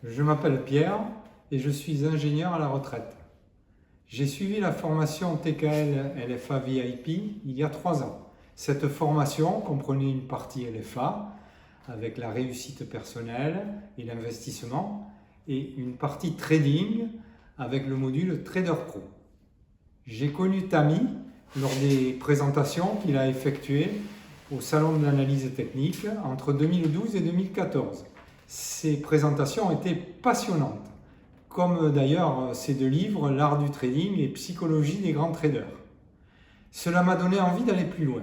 Je m'appelle Pierre et je suis ingénieur à la retraite. J'ai suivi la formation TKL LFA VIP il y a 3 ans. Cette formation comprenait une partie LFA avec la réussite personnelle et l'investissement et une partie trading avec le module Trader Pro. J'ai connu Tammy lors des présentations qu'il a effectuées au Salon de l'analyse technique entre 2012 et 2014. Ces présentations étaient passionnantes, comme d'ailleurs ces 2 livres, L'art du trading et Psychologie des grands traders. Cela m'a donné envie d'aller plus loin.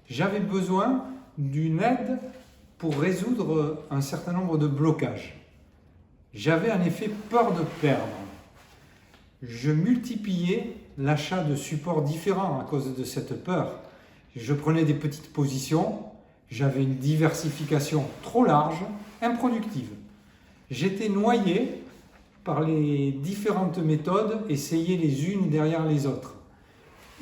J'avais besoin d'une aide pour résoudre un certain nombre de blocages. J'avais en effet peur de perdre. Je multipliais l'achat de supports différents à cause de cette peur. Je prenais des petites positions, j'avais une diversification trop large, improductive. J'étais noyé par les différentes méthodes essayées les unes derrière les autres,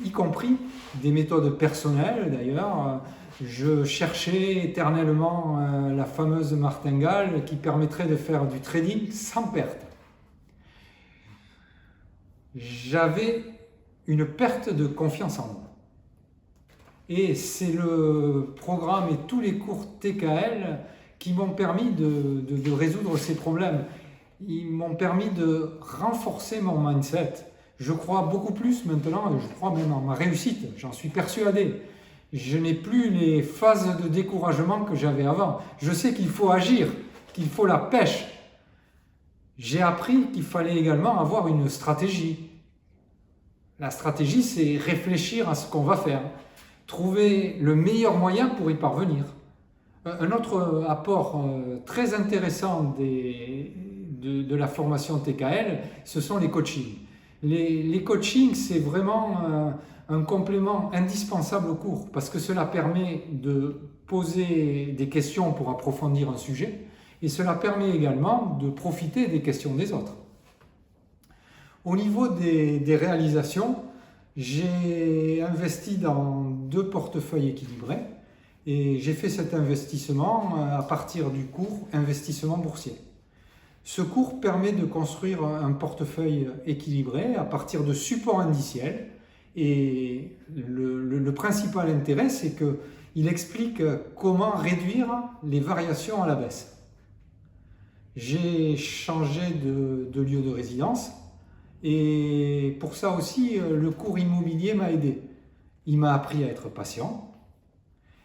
y compris des méthodes personnelles d'ailleurs. Je cherchais éternellement la fameuse martingale qui permettrait de faire du trading sans perte. J'avais une perte de confiance en moi. Et c'est le programme et tous les cours TKL qui m'ont permis de résoudre ces problèmes. Ils m'ont permis de renforcer mon mindset. Je crois beaucoup plus maintenant, et je crois même en ma réussite, j'en suis persuadé. Je n'ai plus les phases de découragement que j'avais avant. Je sais qu'il faut agir, qu'il faut la pêche. J'ai appris qu'il fallait également avoir une stratégie. La stratégie, c'est réfléchir à ce qu'on va faire, trouver le meilleur moyen pour y parvenir. Un autre apport très intéressant de la formation TKL, ce sont les coachings. Les coachings, c'est vraiment un complément indispensable au cours parce que cela permet de poser des questions pour approfondir un sujet et cela permet également de profiter des questions des autres. Au niveau des réalisations, j'ai investi dans 2 portefeuilles équilibrés et j'ai fait cet investissement à partir du cours investissement boursier. Ce cours permet de construire un portefeuille équilibré à partir de supports indiciels et le principal intérêt, c'est qu'il explique comment réduire les variations à la baisse. J'ai changé de lieu de résidence et pour ça aussi, le cours immobilier m'a aidé. Il m'a appris à être patient,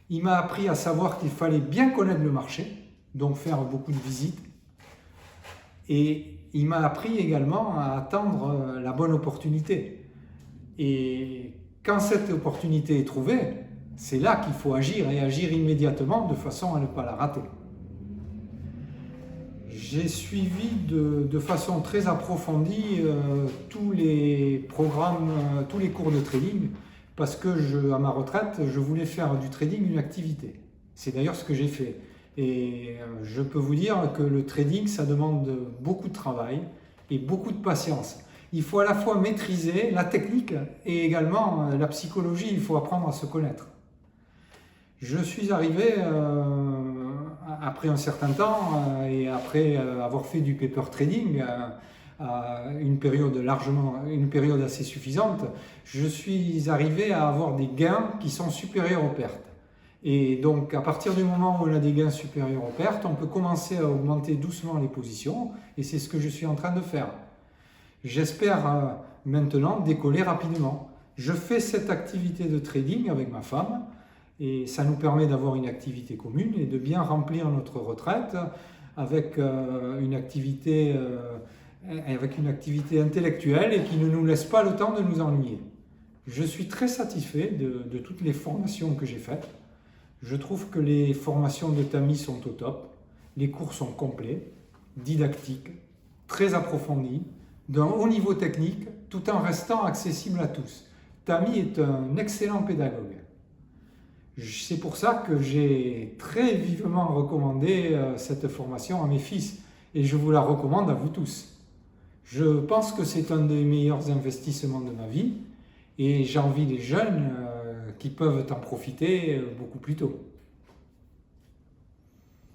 il m'a appris à savoir qu'il fallait bien connaître le marché, donc faire beaucoup de visites. Et il m'a appris également à attendre la bonne opportunité. Et quand cette opportunité est trouvée, c'est là qu'il faut agir et agir immédiatement de façon à ne pas la rater. J'ai suivi de façon très approfondie tous les programmes, tous les cours de trading parce que à ma retraite, je voulais faire du trading une activité. C'est d'ailleurs ce que j'ai fait. Et je peux vous dire que le trading, ça demande beaucoup de travail et beaucoup de patience. Il faut à la fois maîtriser la technique et également la psychologie, il faut apprendre à se connaître. Je suis arrivé après un certain temps et après avoir fait du paper trading à une période assez suffisante, je suis arrivé à avoir des gains qui sont supérieurs aux pertes. Et donc, à partir du moment où on a des gains supérieurs aux pertes, on peut commencer à augmenter doucement les positions, et c'est ce que je suis en train de faire. J'espère maintenant décoller rapidement. Je fais cette activité de trading avec ma femme, et ça nous permet d'avoir une activité commune et de bien remplir notre retraite avec une activité intellectuelle et qui ne nous laisse pas le temps de nous ennuyer. Je suis très satisfait de toutes les formations que j'ai faites. Je trouve que les formations de Tammy sont au top, les cours sont complets, didactiques, très approfondis, d'un haut niveau technique, tout en restant accessible à tous. Tammy est un excellent pédagogue. C'est pour ça que j'ai très vivement recommandé cette formation à mes fils et je vous la recommande à vous tous. Je pense que c'est un des meilleurs investissements de ma vie et j'envie les jeunes qui peuvent en profiter beaucoup plus tôt.